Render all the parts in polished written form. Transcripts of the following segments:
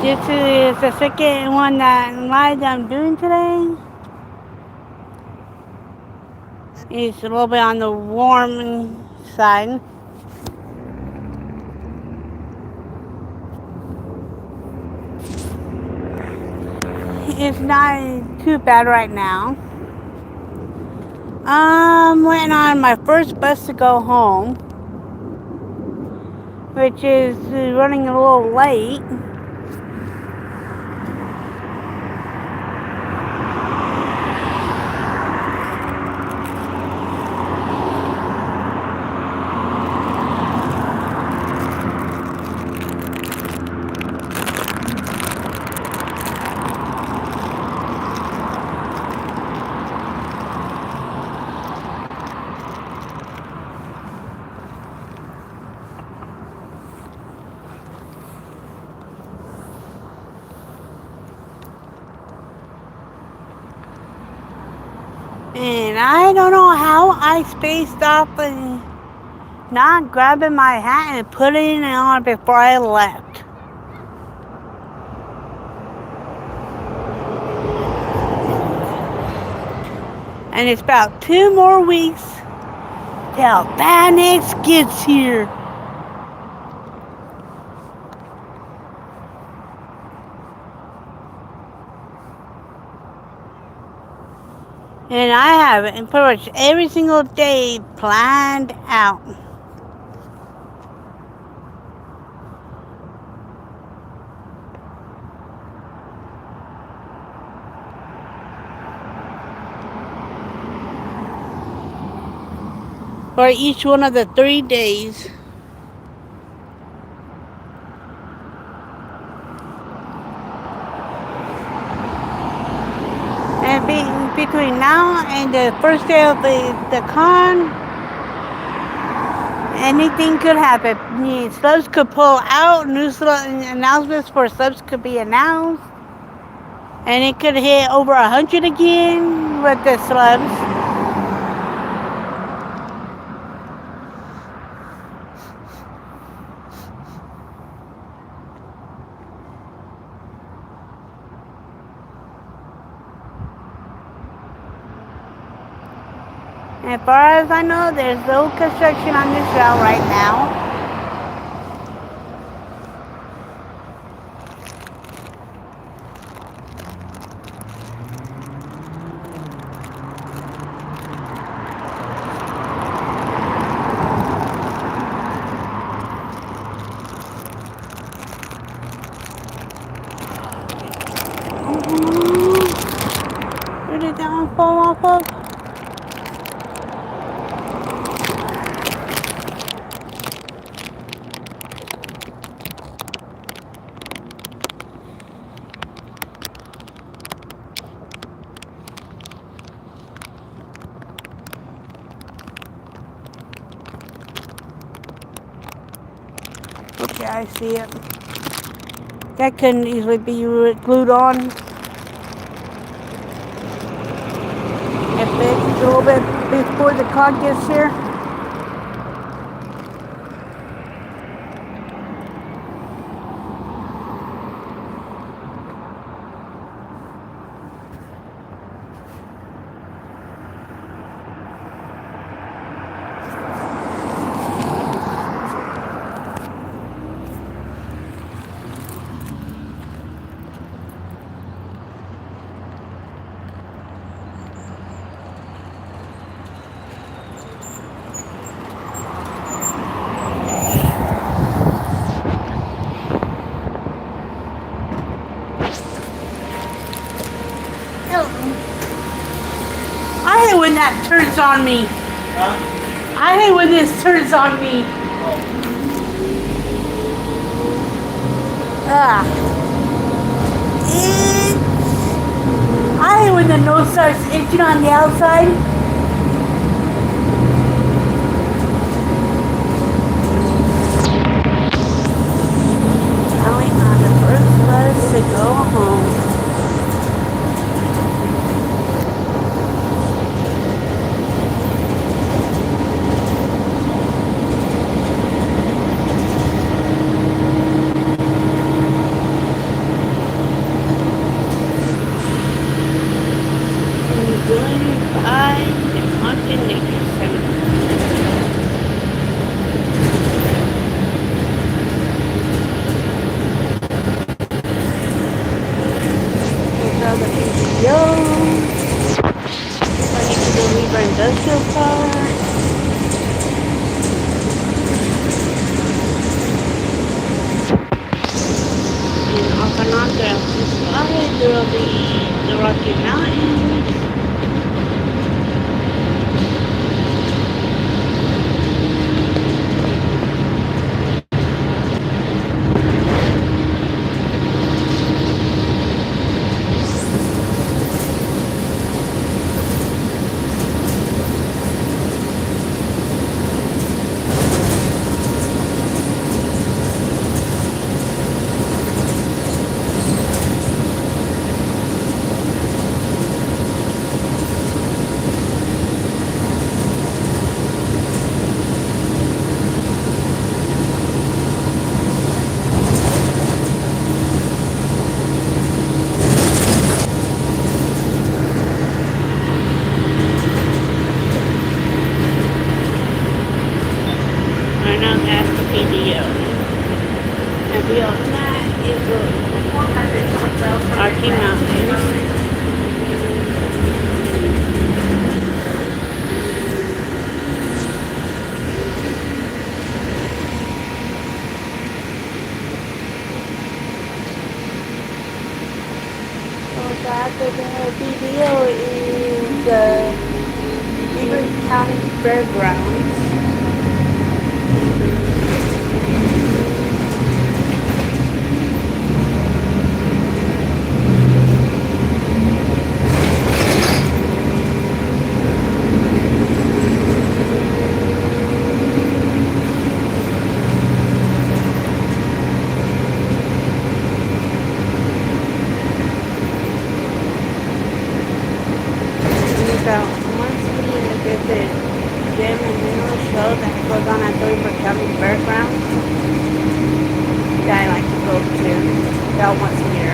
This is the second one that live I'm doing today. It's a little bit on the warm side. It's not too bad right now. I'm waiting on my first bus to go home, which is running a little late. And I don't know how I spaced off and not grabbing my hat and putting it on before I left. And it's about 2 more weeks till Phoenix gets here. And I have it pretty much every single day planned out. For each one of the 3 days. And between now and the first day of the con, anything could happen. Subs could pull out, new announcements for subs could be announced, and it could hit over 100 again with the subs. As far as I know, there's no construction on this route right now. Where did that one fall off of? Okay, I see it. That couldn't easily be glued on. If it's a little bit before the car gets here. I hate when that turns on me. Huh? I hate when this turns on me. Ah. I hate when the nose starts itching on the outside. I'm waiting on the first bus to go home. up the sky through the Rocky Mountains. I know that's the PDO. And beyond that is the Rocky Mountains. So after the PDO is the Beaver County Fairgrounds. So once we visit gym and mineral show that goes on at Beaver County Fairgrounds, that I like to go to about once a year.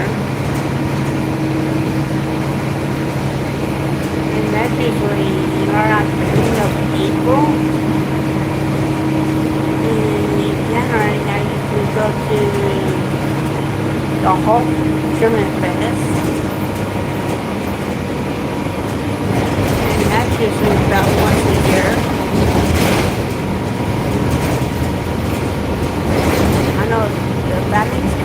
And that's usually around the beginning of April. In January, I usually go to the Hulk German Fest. That's usually about once a year. I know the banding's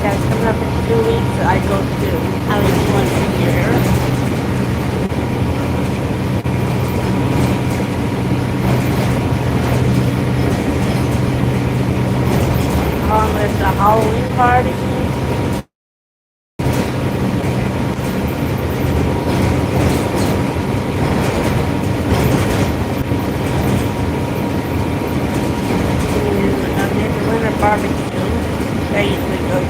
that's coming up in 2 weeks. I go to at least once a year. Along with the Halloween party. Barbecue that I usually go to.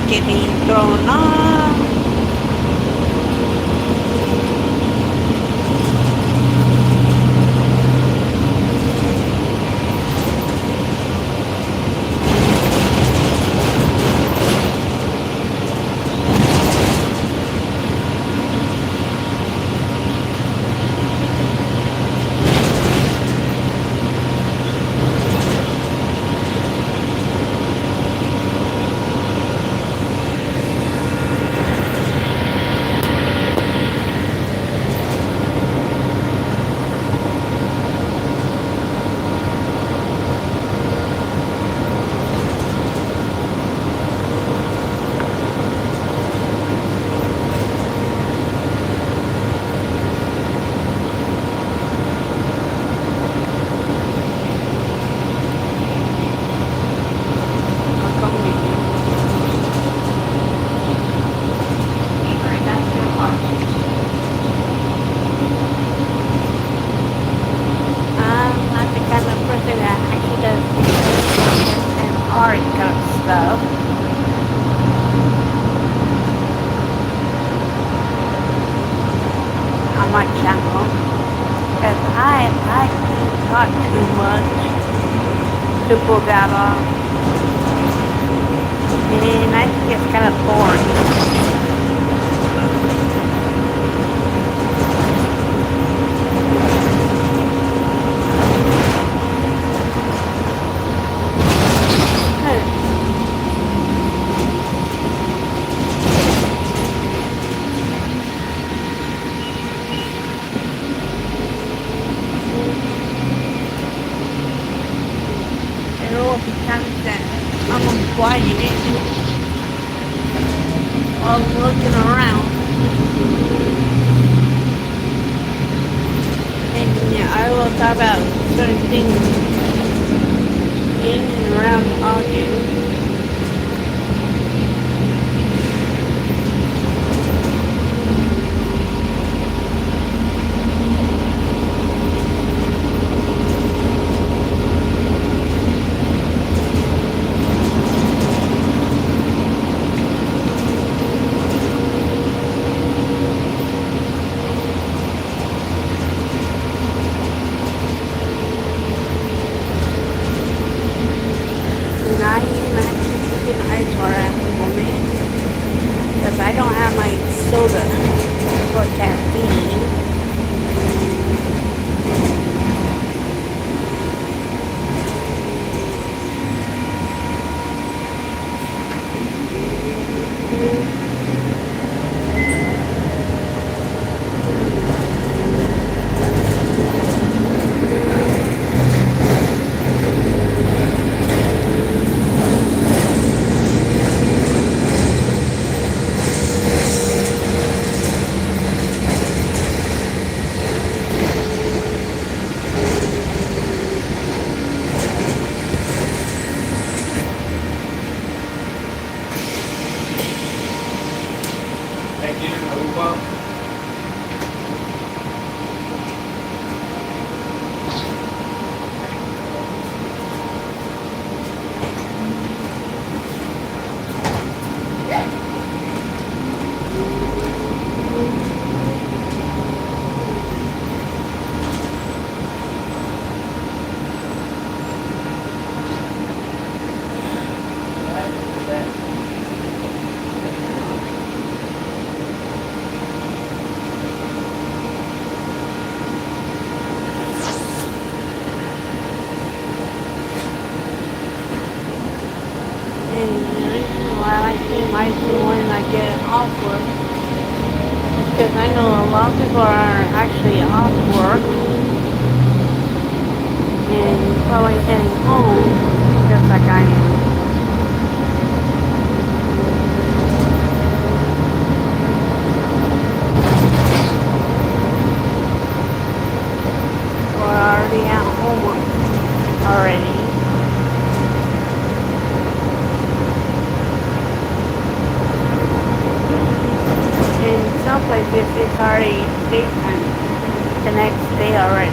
Getting thrown off. boring kind of stuff. On my channel. Because I do talk too much to pull that off. And I think it's kind of boring. I'm quiet while looking around. And yeah, I will talk about certain things in and around talking. Because I don't have my soda for caffeine. I see when I get off work. Because I know a lot of people are actually off work and probably heading home just like I am. Or already at home already. Some places it's already daytime the next day already.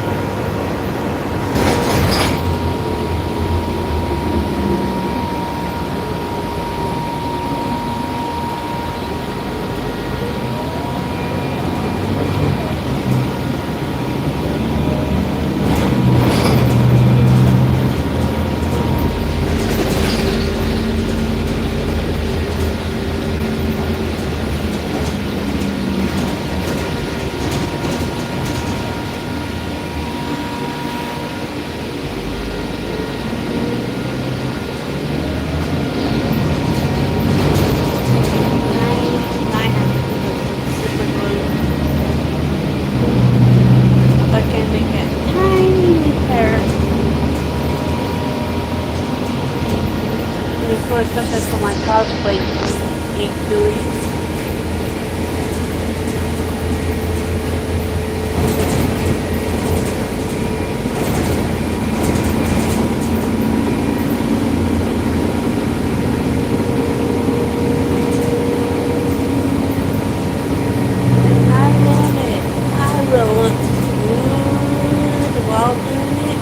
Something for my cosplay doing. I love it. I will look good while doing it.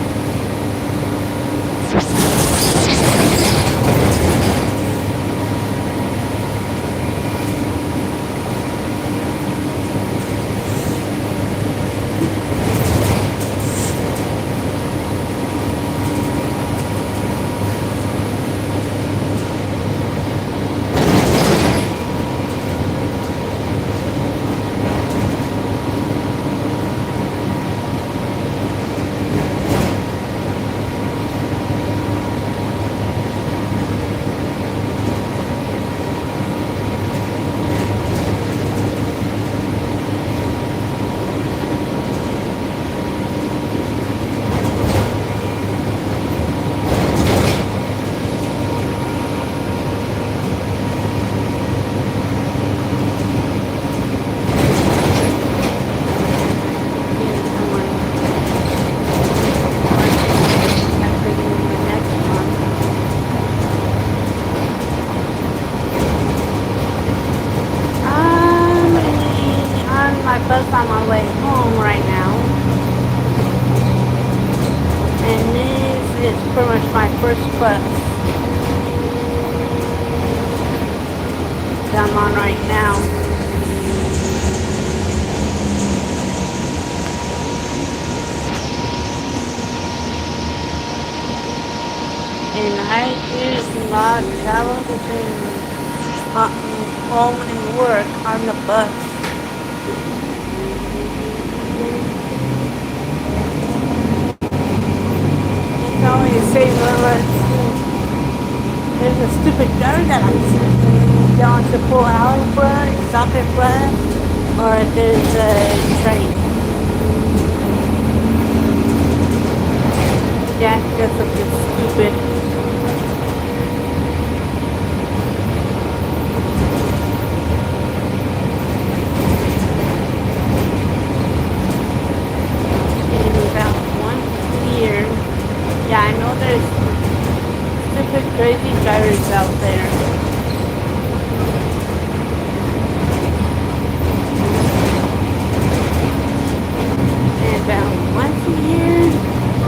bus that I'm on right now. And I do not travel between home and work on the bus. It's only the same there's a stupid guard that I see. You want to pull out in front, stop in front, or if there's a train. Yeah, that's looking stupid. In about 1 year, yeah, I know there's stupid crazy drivers out there. And about once a year,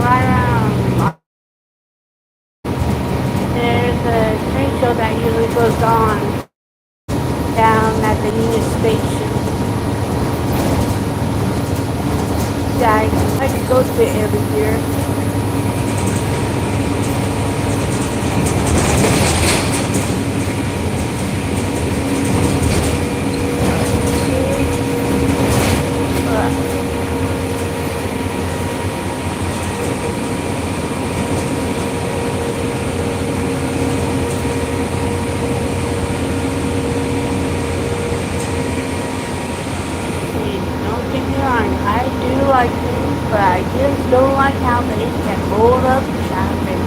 right around, there's a train show that usually goes on down at the Union Station. Yeah, I could go to it every year. Don't get me wrong, I do like things, but I just don't like how they can hold up traffic.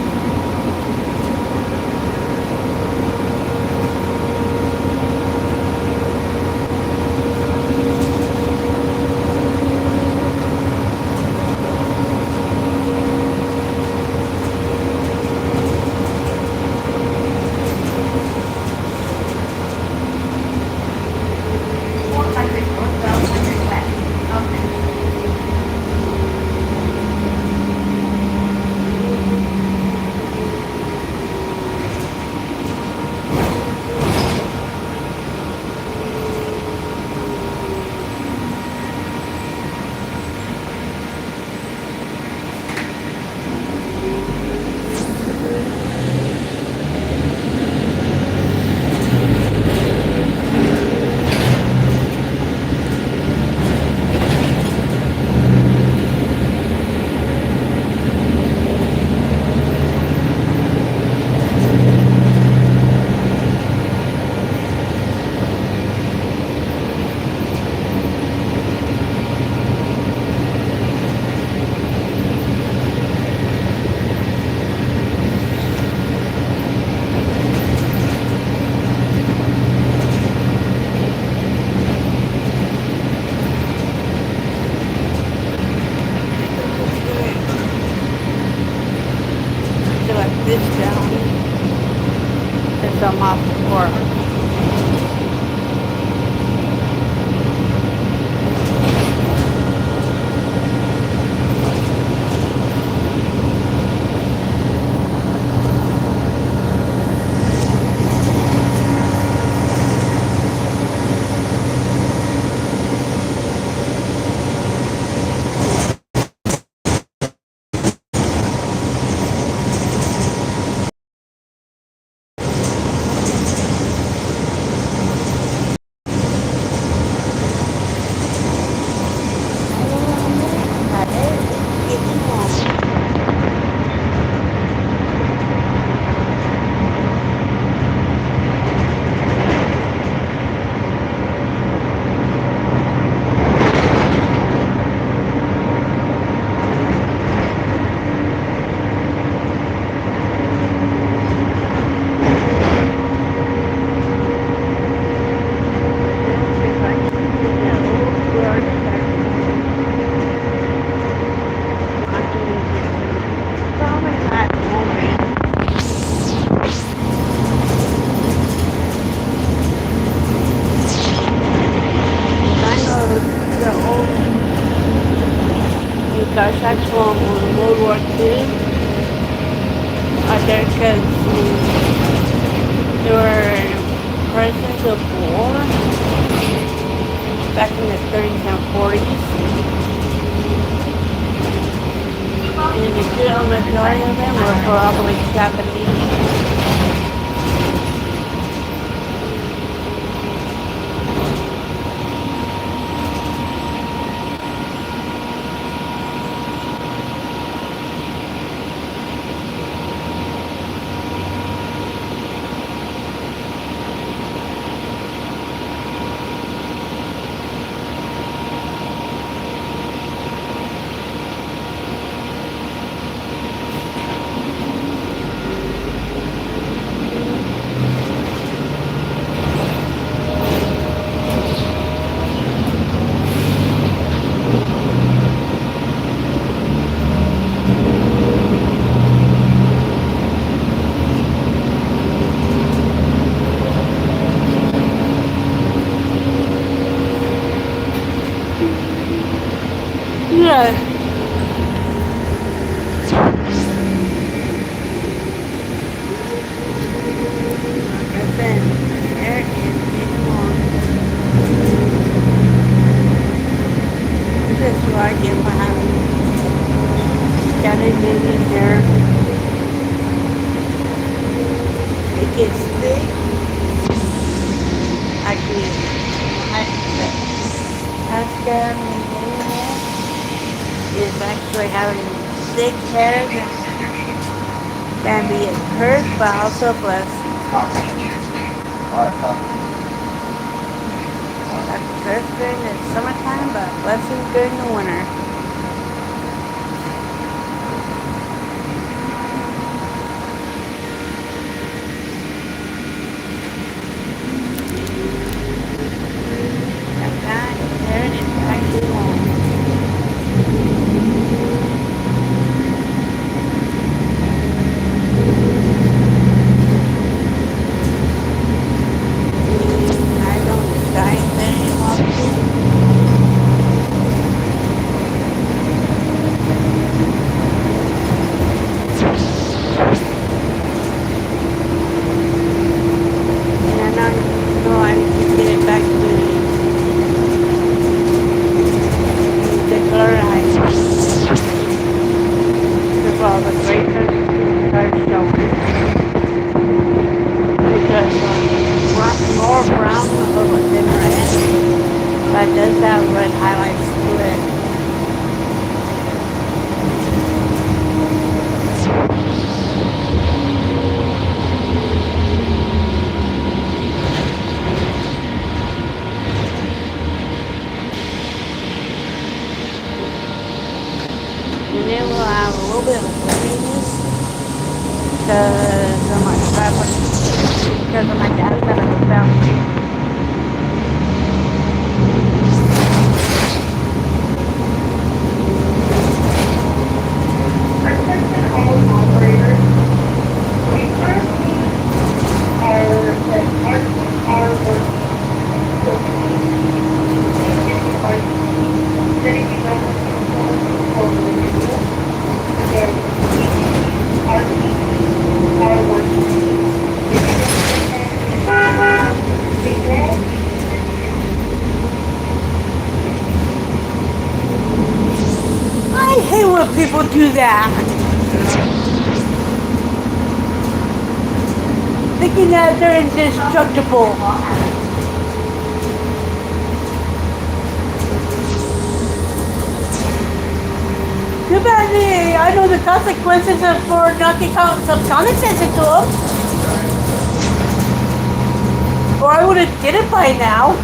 This down as I'm off work. submersible back in the 30s and 40s. And the good majority of them were probably Japanese. Yeah. Listen, there is anymore. This is what I get for having scattered in there. It gets thick. Actually, Pascal is actually having thick hair that can be a curse, but also a blessing. That's a curse during the summertime, but a blessing during the winter. That guy, there it is, actually long. Does have red highlights to it. And then we'll have a little bit of sweetness because of my dad that I found. I hate when people do that. Thinking that they're indestructible. Too bad I know the consequences for knocking out some common sense into them. Or I would have did it by now.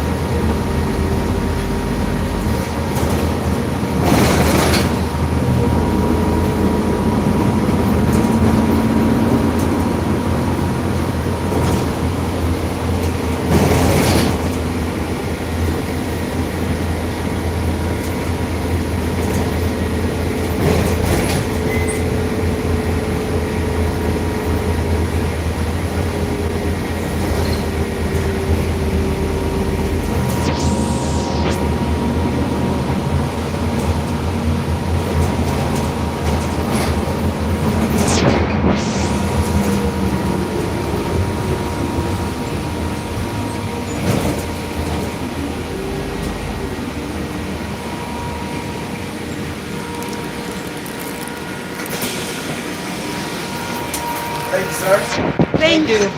Thank Thanks. you.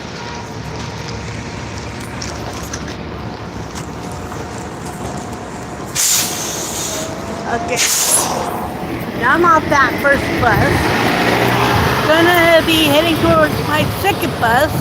Okay. Now I'm off that first bus. Gonna be heading towards my second bus.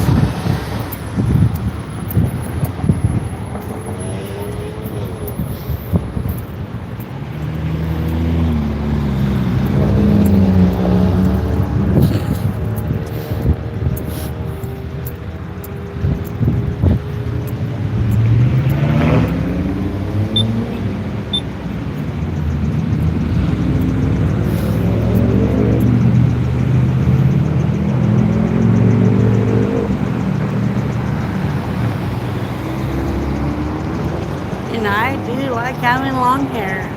And I do like having long hair.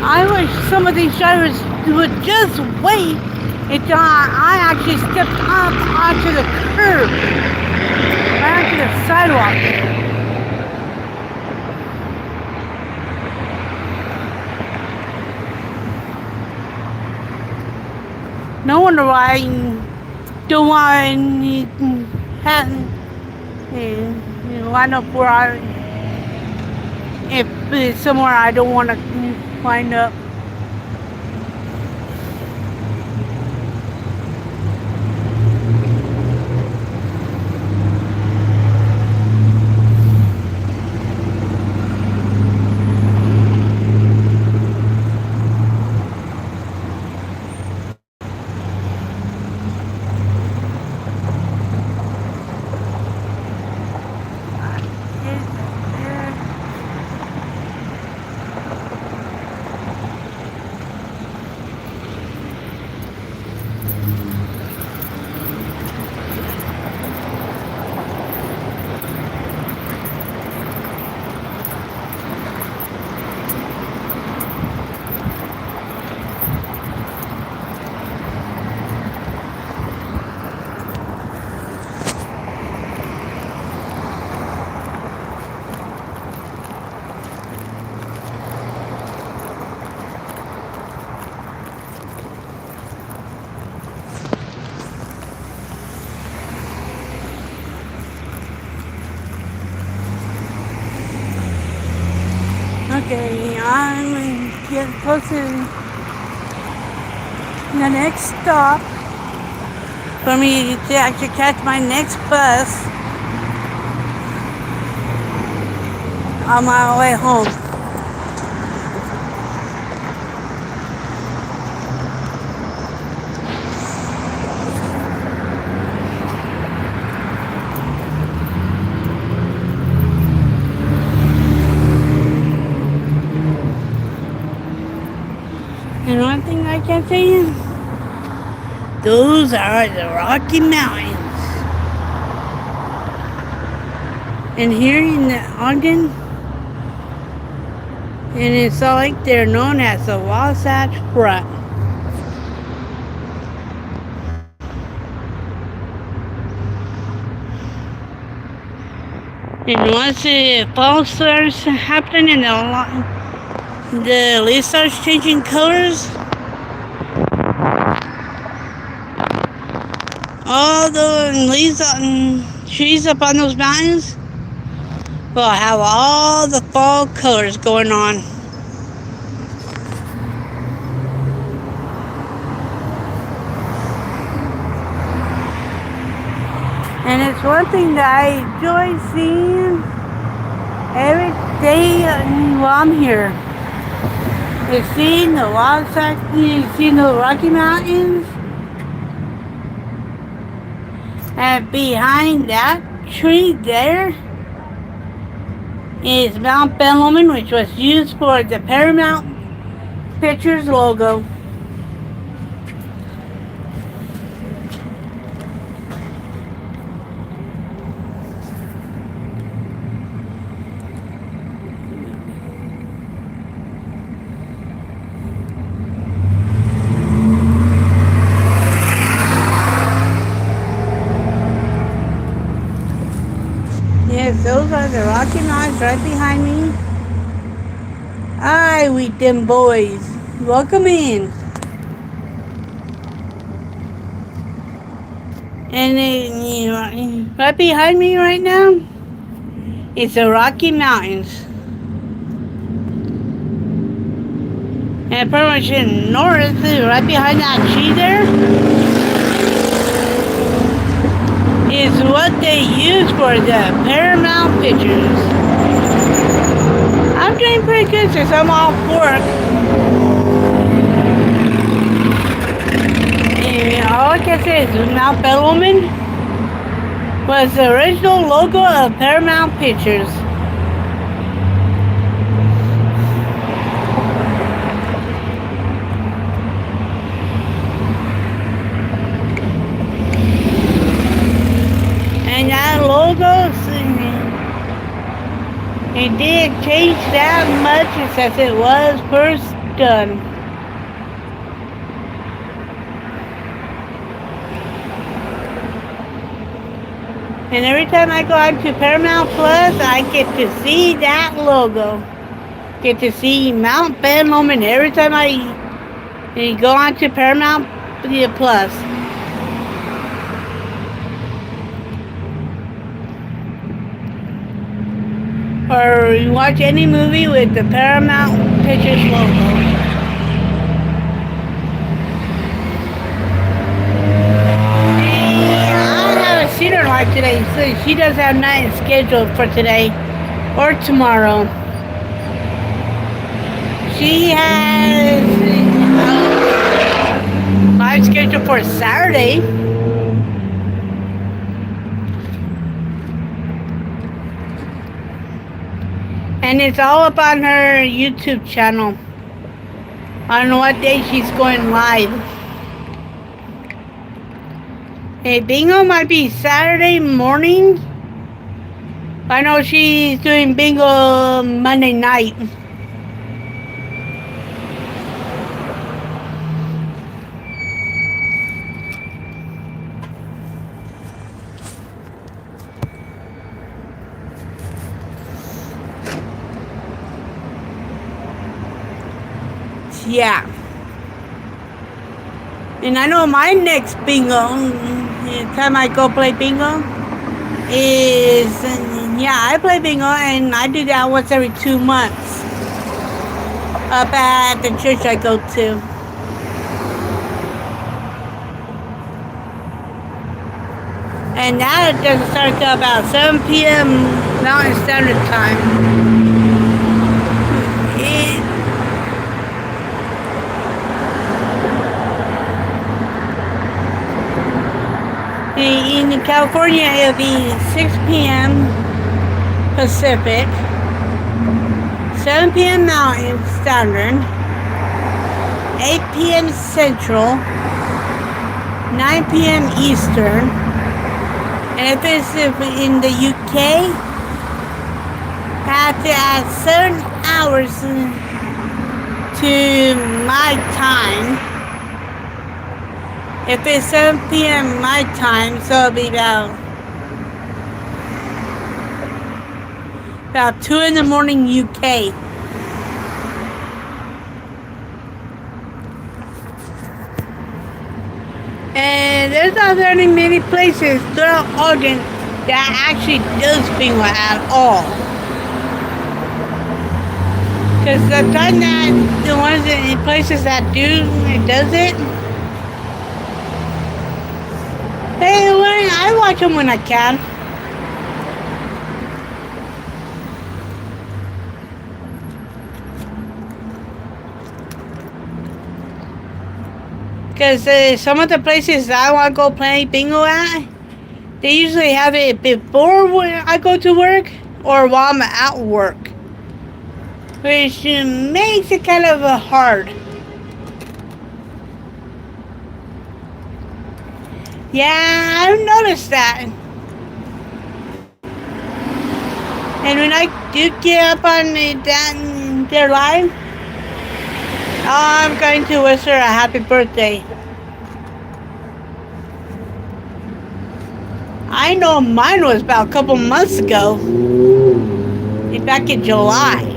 I wish some of these drivers would just wait until I actually stepped up onto the curb, right onto the sidewalk. No wonder why I don't want to line up where if it's somewhere I don't want to line up. Okay, I'm getting close to the next stop for me to actually catch my next bus on my way home. And one thing I can say is, those are the Rocky Mountains. And here in Ogden, and in Salt Lake, they're known as the Wasatch Front. And once the fall starts happening and the leaves starts changing colors, all the leaves on trees up on those mountains will have all the fall colors going on. And it's one thing that I enjoy seeing every day while I'm here. Is seeing the Wasatch, seeing the Rocky Mountains, and behind that tree there is Mount Bellman, which was used for the Paramount Pictures logo. Yes, those are the Rocky Mountains right behind me. Aye, we them boys. Welcome in. And right behind me right now is the Rocky Mountains. And pretty much in north, right behind that tree there, is what they use for the Paramount Pictures. I'm doing pretty good since I'm off work. And all I can say is Mount Bellman was the original logo of Paramount Pictures. And that logo, it didn't change that much since it was first done. And every time I go out to Paramount Plus, I get to see that logo. Get to see Mount Bellman every time I go on to Paramount Plus. Or you watch any movie with the Paramount Pictures logo. I haven't seen her live today, so she does have night scheduled for today or tomorrow. She has live scheduled for Saturday. And it's all up on her YouTube channel on what day she's going live. Hey, bingo might be Saturday morning. I know she's doing bingo Monday night. Yeah. And I know my next bingo, the time I go play bingo, is, I play bingo and I do that once every 2 months up at the church I go to. And that doesn't start till about 7 p.m. Mountain Standard Time. In California, it'll be 6 p.m. Pacific, 7 p.m. Mountain Standard, 8 p.m. Central, 9 p.m. Eastern. And if it's in the UK, have to add 7 hours to my time. If it's 7 p.m. my time, so it'll be about 2 in the morning UK. And there's not very many places throughout Oregon that actually does bingo at all. Because the time that the ones in places that does it, hey, I watch them when I can. Because some of the places I want to go play bingo at, they usually have it before when I go to work or while I'm at work, which makes it kind of hard. Yeah, I've noticed that. And when I do get up on their live, I'm going to wish her a happy birthday. I know mine was about a couple months ago, back in July.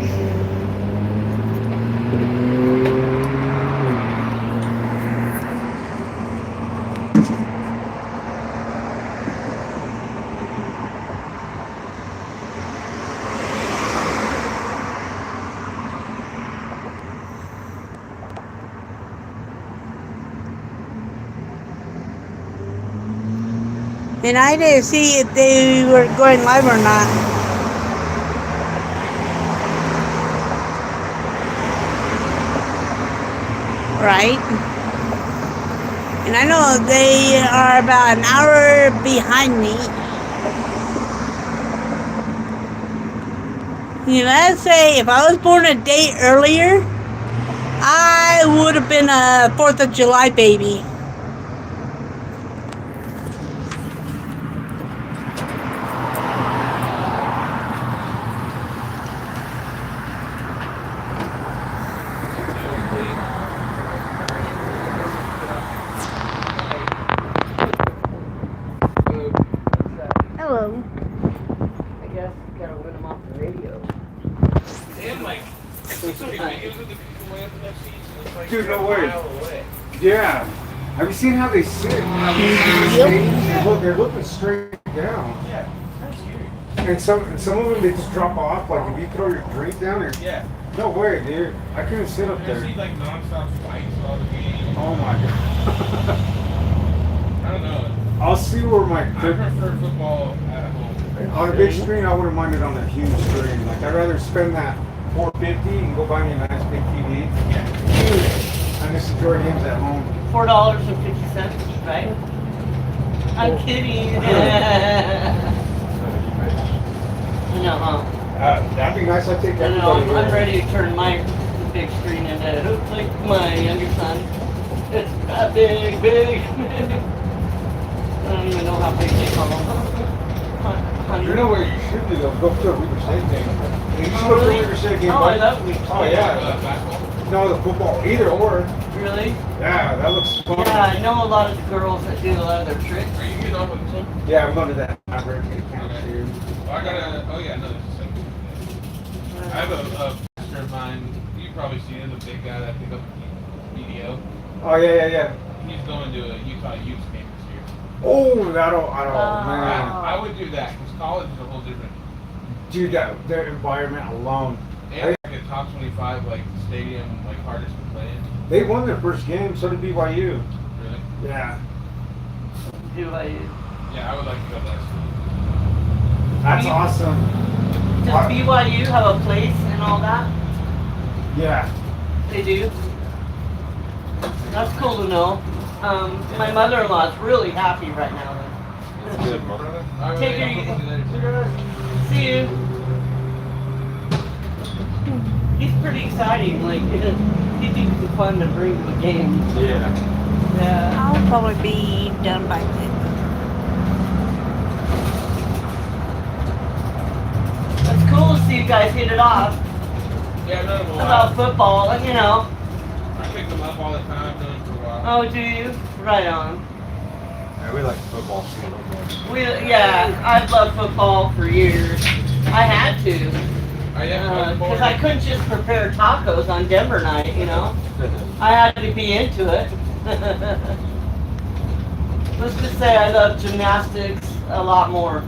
And I didn't see if they were going live or not. Right? And I know they are about an hour behind me. Let's say if I was born a day earlier, I would have been a 4th of July baby. Hello. I guess you gotta win them off the radio. And like, dude, no way. Yeah. Have you seen how they sit? They're looking straight down. Yeah, that's huge. And some of them they just drop off. Like if you throw your drink down there. Yeah. No way, dude. I couldn't sit up I there. see like non-stop spikes all the game. Oh my god. I don't know. I'll see where my I prefer football at home. on a big screen. I wouldn't mind it on a huge screen. Like I'd rather spend that $4.50 and go buy me a nice big TV. Yeah. And just enjoy games at home. $4.50, right? I'm kidding. No, huh? That'd be nice. I'd take I know, everybody. I'm ready to turn my big screen into like my younger son. It's that big, big. I don't even know how big they call them. You know where you should do though? Go to a Weaver State game. You should go to a Weaver State game. Oh, I love Weaver Oh yeah. Basketball. No, the football. Either or. Really? Yeah, that looks fun. Yeah, I know a lot of the girls that do a lot of their tricks. Are you getting off of the team? Yeah, I'm going to that Maverick camp here. Well, I gotta. Oh yeah, no, there's a second. I have a pastor of mine. You probably seen him, the big guy that picked up the video. Oh yeah. He's going to a Utah youth game this year. Oh, man. I would do that because college is a whole different. Dude, their environment alone. And like a top 25 like stadium, like hardest to play in. They won their first game, so did BYU. Really? Yeah. Do I? Yeah, I would like to go to that school. That's awesome. Does BYU have a place and all that? Yeah. They do. That's cool to know. My mother-in-law is really happy right now. That's good, mother. Take it easy. See you. He's pretty exciting. Like he thinks it's fun to bring to the game. Yeah. Yeah. I'll probably be done by then. It's cool to see you guys hit it off Yeah, no, well, about football. And I pick them up all the time. I've done it for a while. Oh, do you? Right on. Yeah, we like football a little more. Yeah, I've loved football for years. I had to. Oh, yeah, Because I couldn't just prepare tacos on Denver night, I had to be into it. Let's just say I love gymnastics a lot more.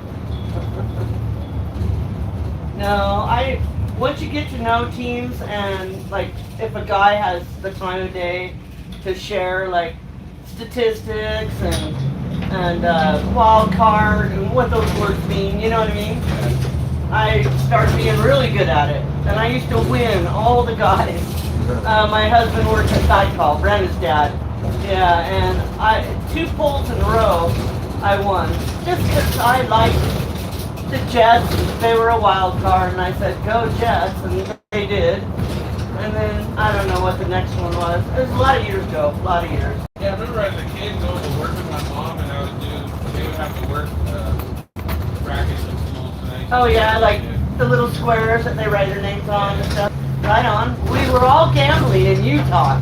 No, once you get to know teams and like if a guy has the time of day to share like statistics and wild card and what those words mean, you know what I mean? I started being really good at it, and I used to win all the guys. My husband worked at Sidecall, Brandon's dad. Yeah, and 2 polls in a row, I won. Just because I like the Jets, they were a wild card, and I said, go Jets, and they did. And then, I don't know what the next one was. It was a lot of years ago, a lot of years. Yeah, I remember as a kid going to work with my mom, and they would have to work brackets in schools. Oh yeah, like the little squares that they write their names on and stuff. Right on. We were all gambling in Utah.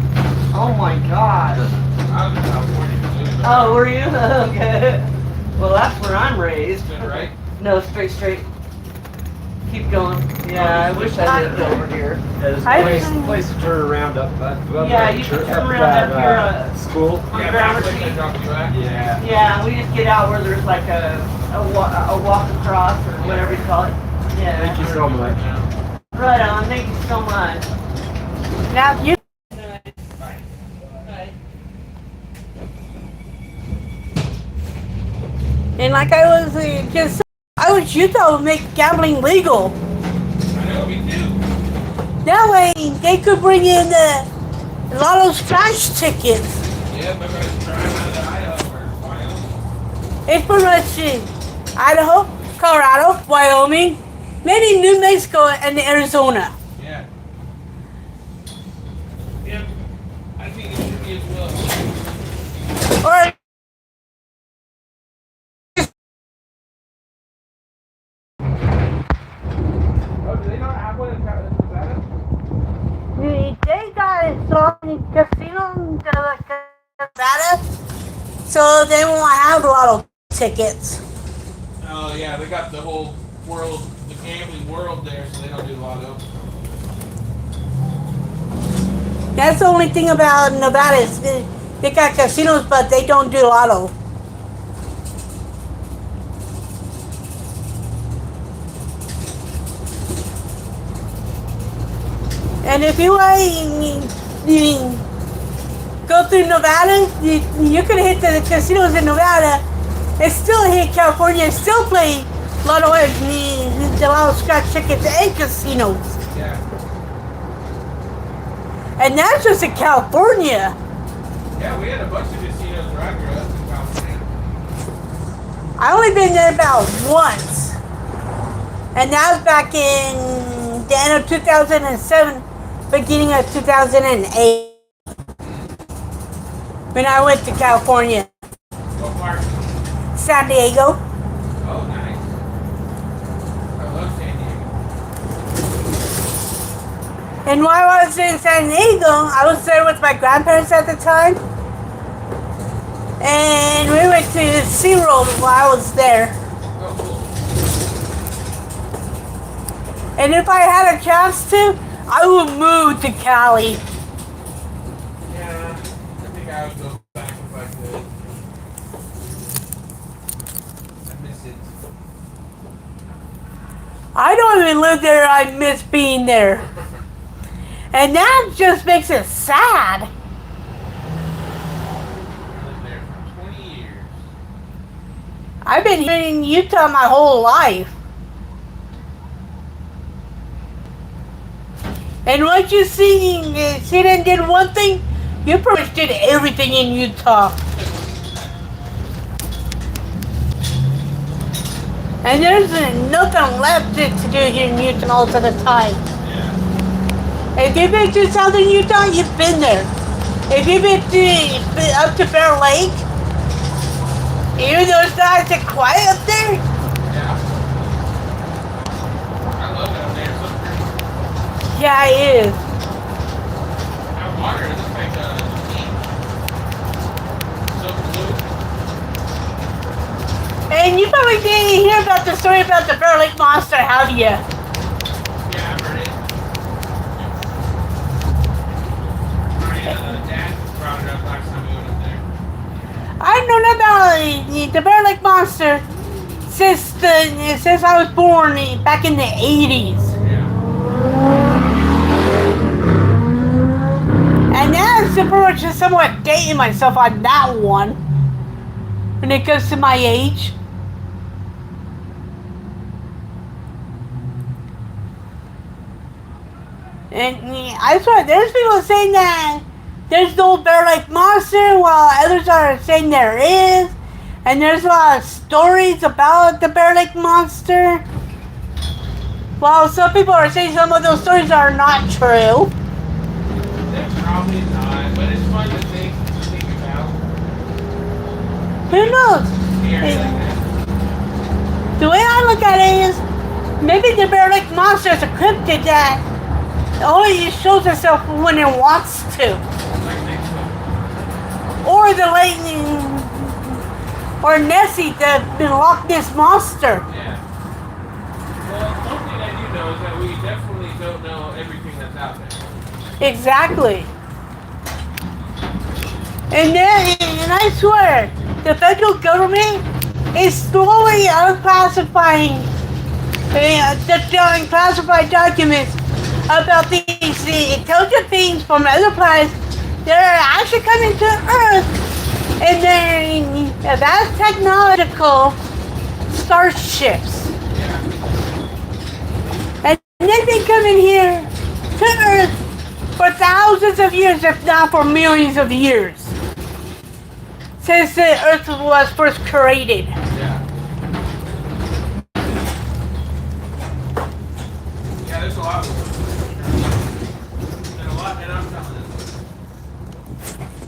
Oh my God. I was in California too. Oh, were you? Okay. Well, that's where I'm raised. Is that right? No, straight. Keep going. Yeah, I wish I lived over here. Yeah, there's I- a place to turn around up Yeah, you can turn around up here, school. on Yeah, Grammar that's like Street. they drop you at. Yeah. Yeah, we just get out where there's like a walk across or whatever you call it. Yeah. Thank you so much. Right on. Thank you so much. Now you. And like I was just, I wish Utah would make gambling legal. I know, me too. That way they could bring in a lot of scratch tickets. Yeah, my brother's driving out of Idaho or Wyoming. It's pretty much in Idaho, Colorado, Wyoming, maybe New Mexico and Arizona. Yeah. Yep. I think it should be as well. Or Oh, do they not have one in Nevada? they got it sold in casino in Nevada, so they won't have a lot of tickets. Oh, yeah, they got the whole world, the gambling world there, so they don't do lotto. That's the only thing about Nevada is they got casinos, but they don't do lotto. And if you go through Nevada, you could hit the casinos in Nevada and still hit California and still play lotto and a lot of scratch tickets and casinos. Yeah. And that's just in California. Yeah, we had a bunch of casinos where I grew up in California. I only been there about once. And that was back in the end of 2007, beginning of 2008. When I went to California, What part? San Diego. Oh, nice. I love San Diego. And while I was in San Diego, I was there with my grandparents at the time. And we went to SeaWorld while I was there. Oh, cool. And if I had a chance to, I would move to Cali. Yeah, I think I would go back if I could. I miss it. I don't even live there, I miss being there. And that just makes it sad. I lived there for 20 years. I've been here in Utah my whole life. And once you see and did one thing, you pretty much did everything in Utah. And there's nothing left to do here in Utah most of the time. Yeah. If you've been to southern Utah, you've been there. If you've been up to Bear Lake, even though it's not as quiet up there, Yeah. I love it up there. It's so pretty. yeah, it is. That water is like deep. So blue. And you probably didn't hear about the story about the Bear Lake Monster, have you? Yeah, I've heard it. My dad brought it up last time we went up there. I've known about the Bear Lake Monster since I was born back in the 80s. Yeah. And that's pretty much just somewhat dating myself on that one when it comes to my age. And I swear, there's people saying that there's no Bear Lake Monster, while others are saying there is. And there's a lot of stories about the Bear Lake Monster. Well, some people are saying some of those stories are not true. They're probably not, but it's fun to think about. Who knows? Scary like that. The way I look at it is, maybe the Bear Lake Monster is a cryptid that only shows itself when it wants to. Like Bigfoot. Or the lake, or Nessie, the Loch Ness Monster. Yeah. Well, one thing I do know is that we definitely don't know everything that's out there. Exactly. And I swear, the federal government is slowly unclassifying the classified documents about these intelligent things from other planets that are actually coming to Earth, and then that's technological starships. Yeah. And they've been coming here to Earth for thousands of years, if not for millions of years, since the Earth was first created. Yeah. Yeah, there's a lot of them. And a lot, and I'm telling you.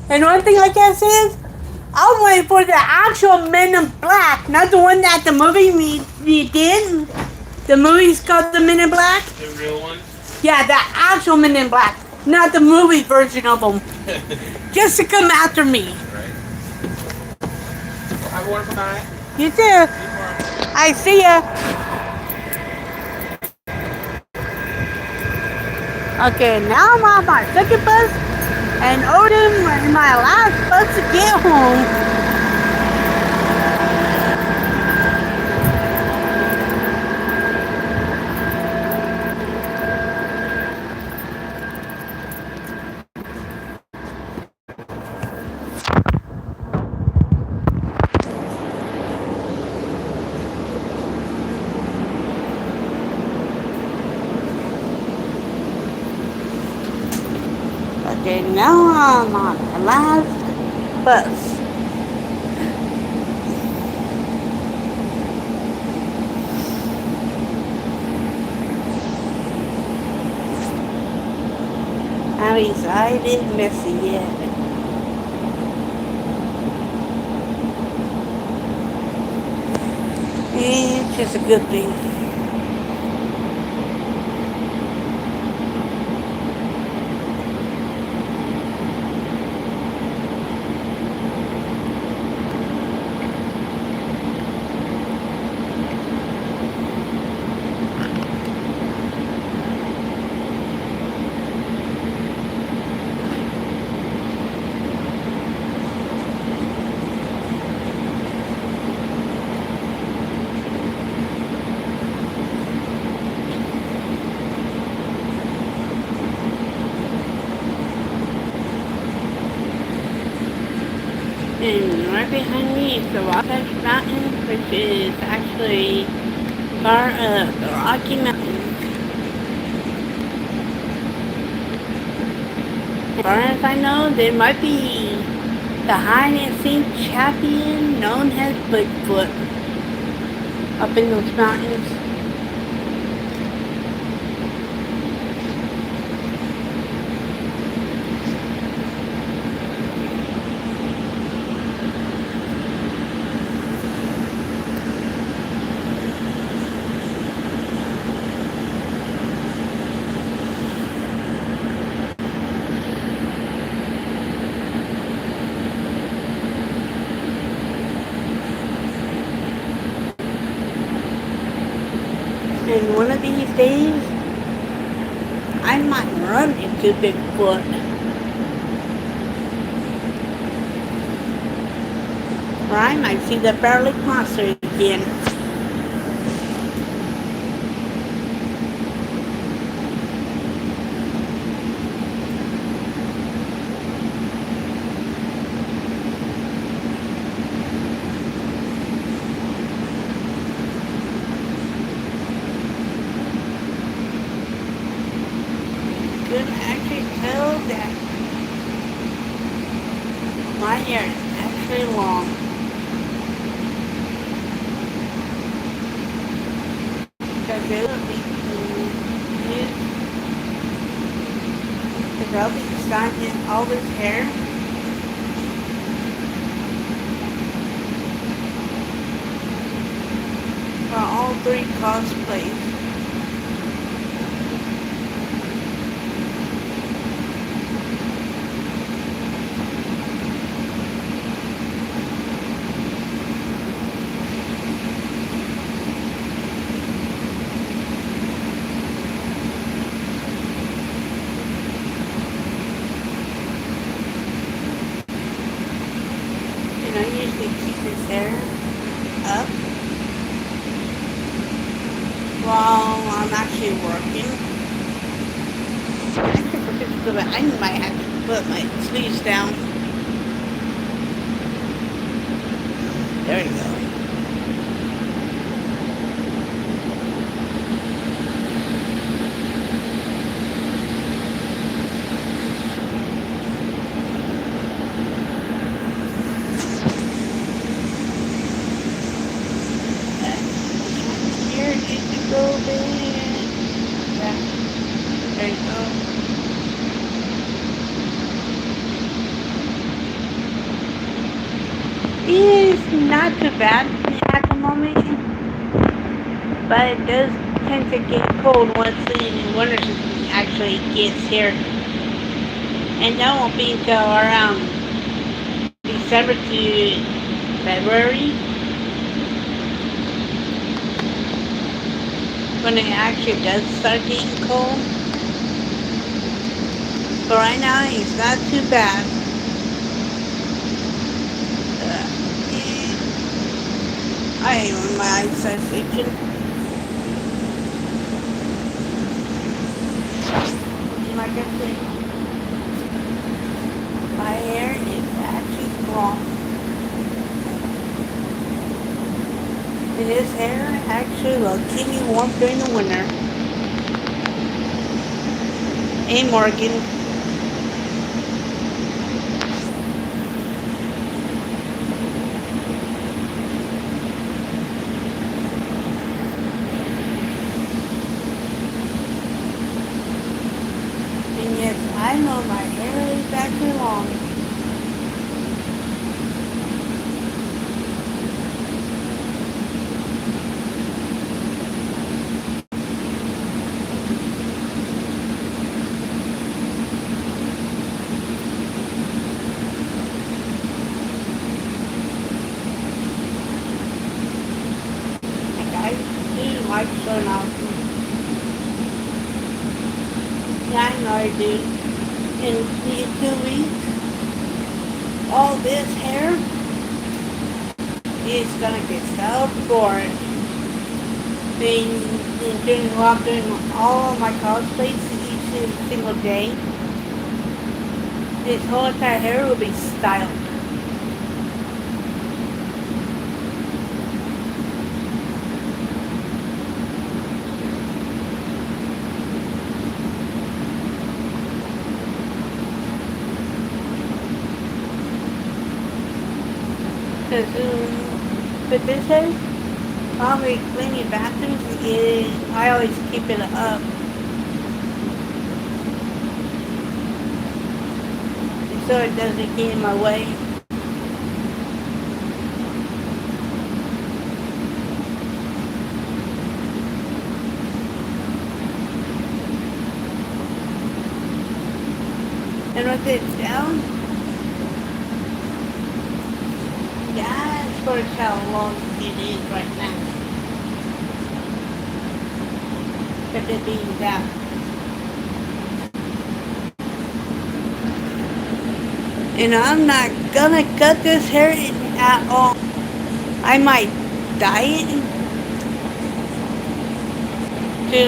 And one thing I can say is, I'm waiting for the actual Men in Black, not the one that the movie we did. The movie's called The Men in Black. The real ones? Yeah, the actual Men in Black, not the movie version of them. Just to come after me. Right. Well, have a wonderful night. You too. I see ya. Okay, now I'm on my second bus, and Odin was my last bus to get home. Okay, now I'm on the last bus. At least I didn't miss it yet. It's just a good thing. And right behind me is the Wasatch Mountain, which is actually part of the Rocky Mountains. As far as I know, there might be the hide and seek champion known as Bigfoot up in those mountains. And one of these days, I might run into Bigfoot. Or I might see the Bear Lake Monster again. Could actually tell that my hair is actually long. really use the velvet design in all this hair. For all three cosplays. And I usually keep his hair up while I'm actually working. I might have to put my sleeves down. There we go. Here needs to go there. Yeah. There you go. It's not too bad at the moment, but it does tend to get cold once the winter actually gets here. And that won't be until around December to February when it actually does start getting cold. But right now it's not too bad. I hate when my eyes start itching. Like I said, my hair is actually long. And this hair actually will keep me warm during the winter. Hey Morgan. And yes, I know my hair is actually long. Like I do like showing off. Yeah, I know I do. In these 2 weeks, all this hair is gonna get so boring. While I'm doing all of my cosplays each single day, this whole entire hair will be styled. But this hair, while we cleaning bathrooms, I always keep it up. So it doesn't get in my way. And with it down, that's for how long it is right now. With it being down. And I'm not gonna cut this hair at all. I might dye it to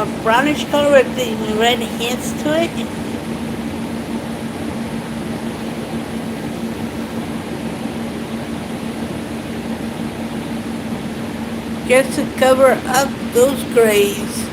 a brownish color with the red hints to it. Just to cover up those grays.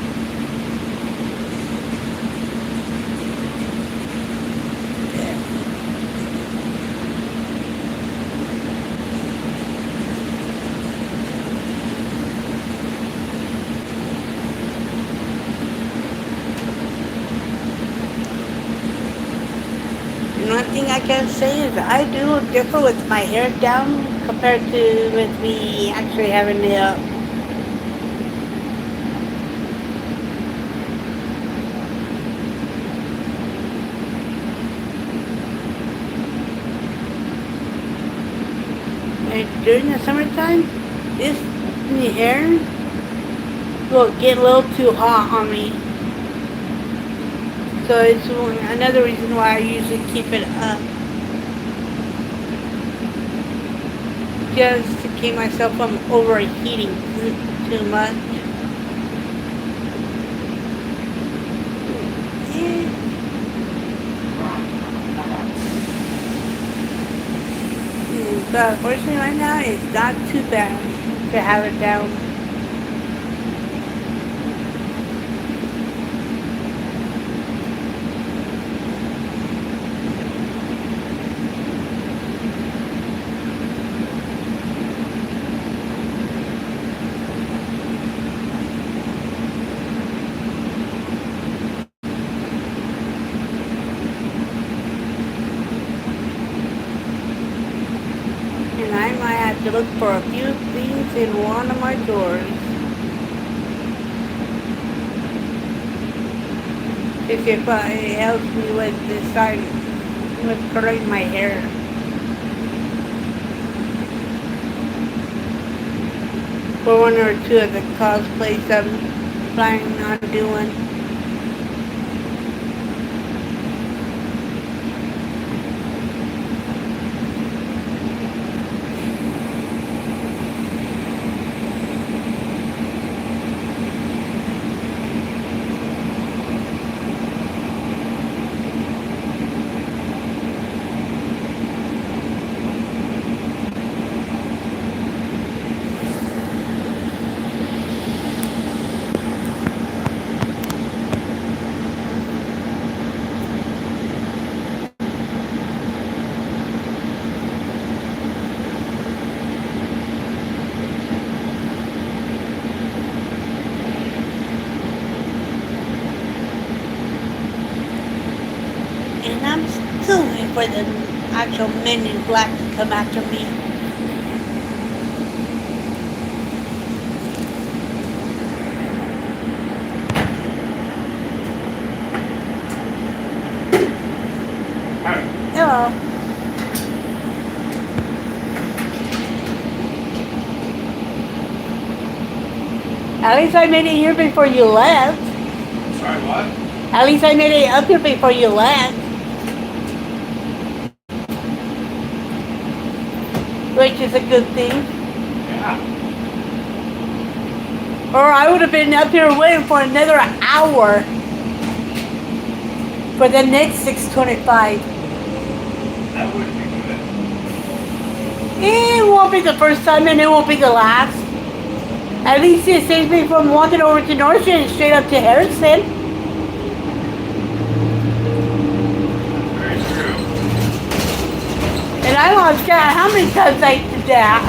one thing I can say is I do look different with my hair down compared to with me actually having it up. And during the summertime, this the hair will get a little too hot on me. So it's another reason why I usually keep it up. Just to keep myself from overheating too much. But fortunately right now it's not too bad to have it down. And I might have to look for a few things in one of my drawers. If it helps me with deciding, with curling my hair. For one or two of the cosplays I'm planning on doing. And I'm still waiting for the actual men in black to come after me. Hello. At least I made it here before you left. Sorry, what? At least I made it up here before you left. Which is a good thing. Yeah. Or I would have been up here waiting for another hour for the next 6:25. That wouldn't be good. It won't be the first time and it won't be the last. At least it saves me from walking over to North and straight up to Harrison. Very true. And I lost count how many times I did that.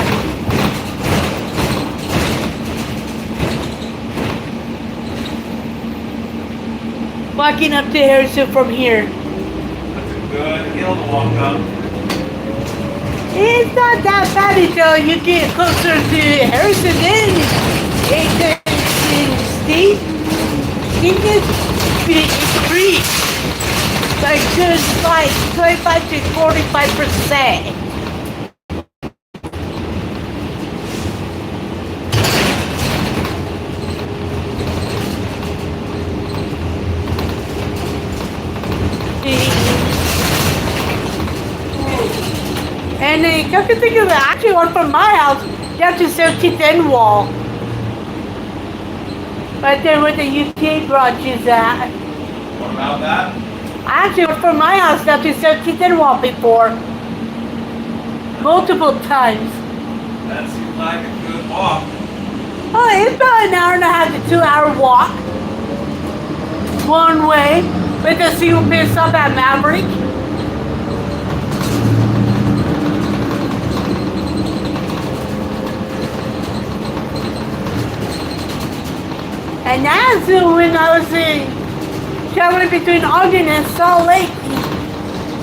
Walking up to Harrison from here. That's a good hill to walk up. It's not that bad until you get closer to Harrison. Then it's steep. Steepness increase by just like 25 to 45%. And then come to think of it, actually one from my house down to 17th end wall. Right there where the UK branch is at. What about that? I actually went from my house down to 17th end wall before. Multiple times. That seems like a good walk. Oh, it's about an hour and a half to 2 hour walk. One way with a single pit stop at Maverick. And that's when I was traveling between Ogden and Salt Lake.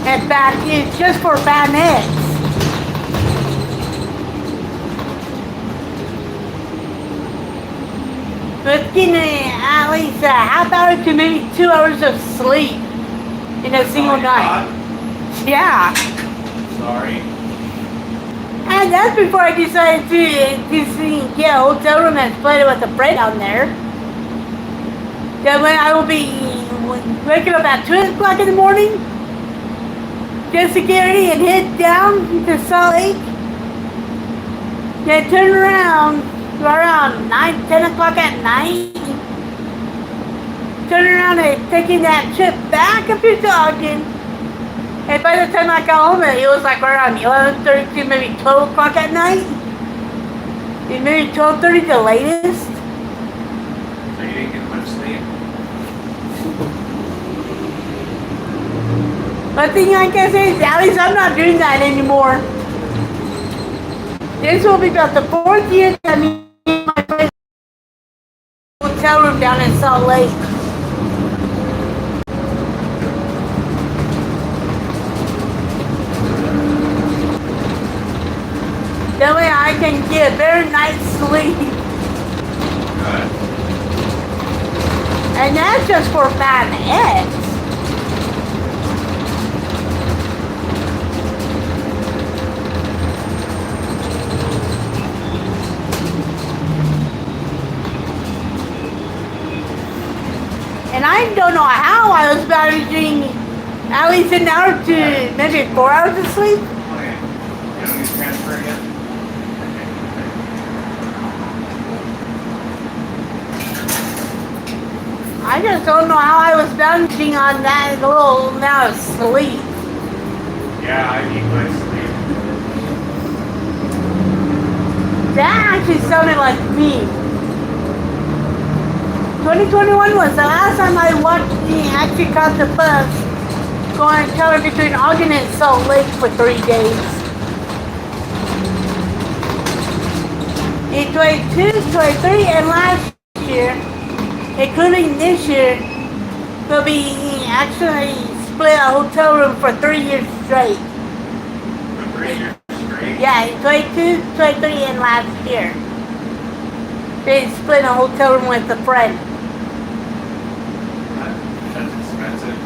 In fact, it's just for fan eggs. But getting at least a half hour to maybe 2 hours of sleep in a single night. Yeah. Sorry. And that's before I decided to get a hotel room and split it with a friend down there. That way I will be waking up at 2 o'clock in the morning just to get ready and head down to Salt Lake. Then turn around around 9, 10 o'clock at night. Turn around and taking that trip back up to Ogden. And by the time I got home, it was like around 11:30 to maybe 12 o'clock at night. And maybe 12:30 the latest. So you didn't get much sleep? But the thing I can say is, at least I'm not doing that anymore. This will be about the 4th year that me and my friend hotel room down in Salt Lake. That way I can get a better night's sleep. Good. And that's just for fan eggs. And I don't know how I was managing at least an hour to maybe 4 hours of sleep. Okay. You don't need to transfer again? I just don't know how I was managing on that little amount of sleep. Yeah, I need my sleep. That actually sounded like me. 2021 was the last time I actually caught the bus going traveling between Ogden and Salt Lake for 3 days. In 22, 23, and last year, including this year, we'll be actually split a hotel room for 3 years straight. For 3 years straight? Yeah, in 22, 23, and last year. They split a hotel room with a friend. That's expensive.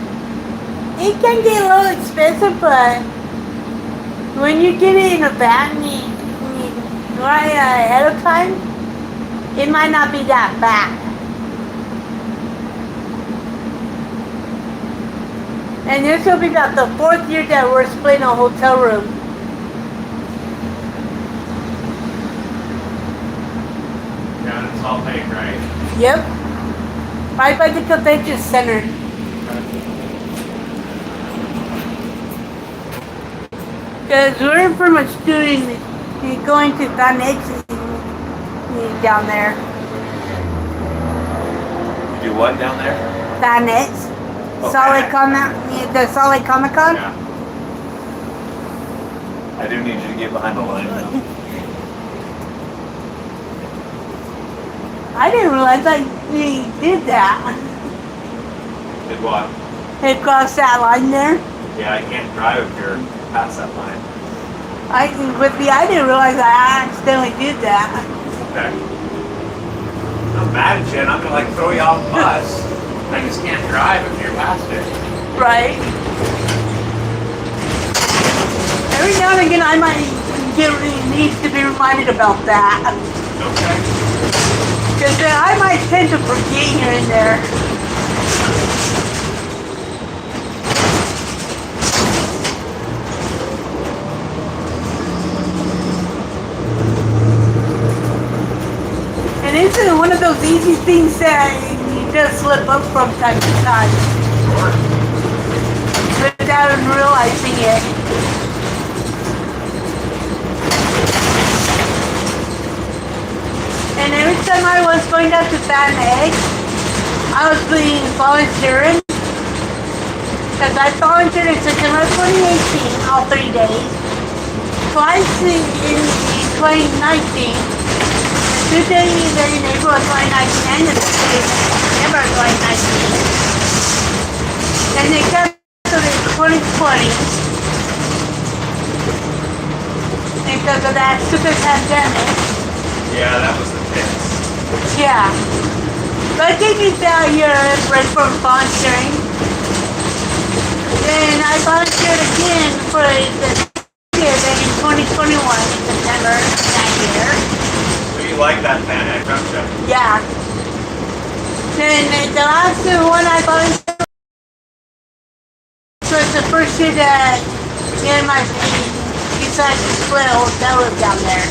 It can get a little expensive, but when you get it in advance, right ahead of time, it might not be that bad. And this will be about the 4th year that we're splitting a hotel room. Down in Salt Lake, right? Yep. Right by the convention center. Because we're pretty much going to Trekkie down there. You do what down there? Trekkie. Okay. The Salt Lake Comic Con. Yeah. I do need you to get behind the line though. I didn't realize that you did that. Did what? It crossed that line there. Yeah, I can't drive if you're past that line. I didn't realize I accidentally did that. Okay. I'm mad at you and I'm gonna like throw you off the bus. I just can't drive if you're past it. Right. Every now and again, I might need to be reminded about that. Okay. Because I might tend to forget here and there. And this is one of those easy things that you just slip up from time to time. Sure. Without even realizing it. And every time I was going down to Fan Egg, I was being volunteering. Because I volunteered in September 2018, all 3 days. Twice in 2019. 2 days in April 2019 and in September 2019. And they canceled it 2020 because of that stupid pandemic. Yeah, that was the fix. Yeah. But it gave me failure right from volunteering. Then I volunteered again for the year in 2021 in September that year. So you like that panic, don't you? Yeah. Then the last one I volunteered was the first year that me and my friend decided to split a hotel room down there.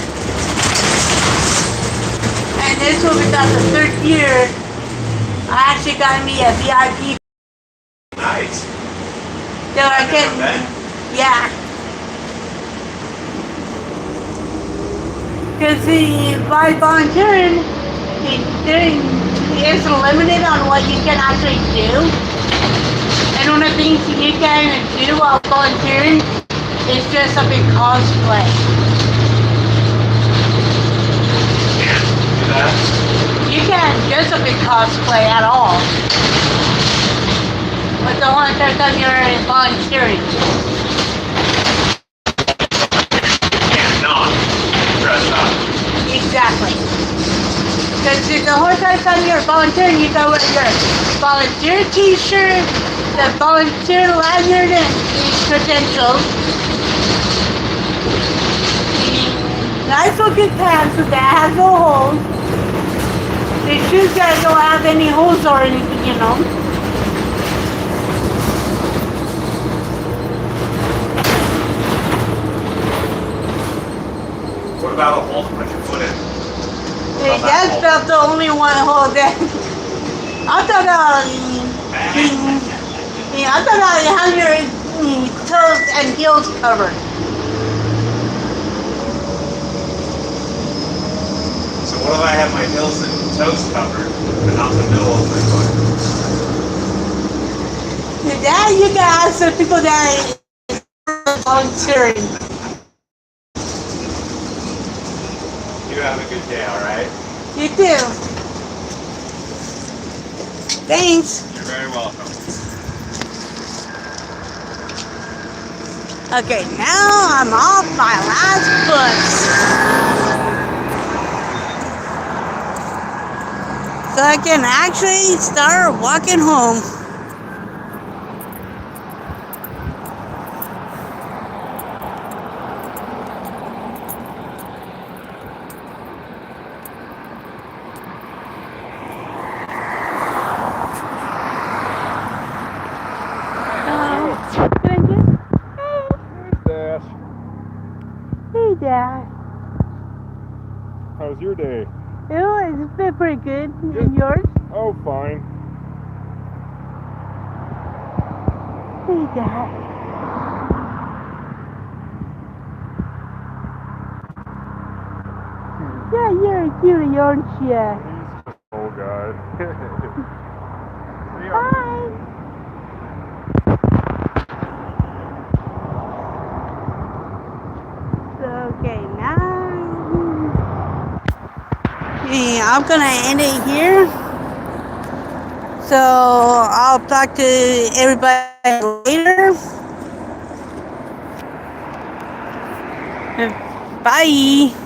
And this will be about the third year. I actually got me a VIP Nice. so I can, yeah. Because by volunteering, it is limited on what you can actually do. And one of the things you can do while volunteering is dress up in cosplay. Do that? You can't dress up in cosplay at all. But the whole entire time you're volunteering. Can't not dress up. Exactly. Because the whole entire time you're volunteering, you got your volunteer t-shirt, the volunteer lanyard and credentials. Nice looking pants that has no holes. The shoes that don't have any holes or anything, you know. What about a hole to put your foot in? Hey, that's about the only one hole that I thought I thought you have your toes and heels covered. So what if I have my heels and toes covered, but not the middle of my foot? That you can ask the people that are volunteering. You have a good day, alright? You do. Thanks. You're very welcome. Okay, now I'm off my last bus. So I can actually start walking home. Hey, Dad. How's your day? It's been pretty good. And yours? Oh, fine. Hey, Dad. Yeah, you're a cutie, aren't you? He's just an old guy. Bye. So, okay, now I'm gonna end it here. So I'll talk to everybody later. Bye.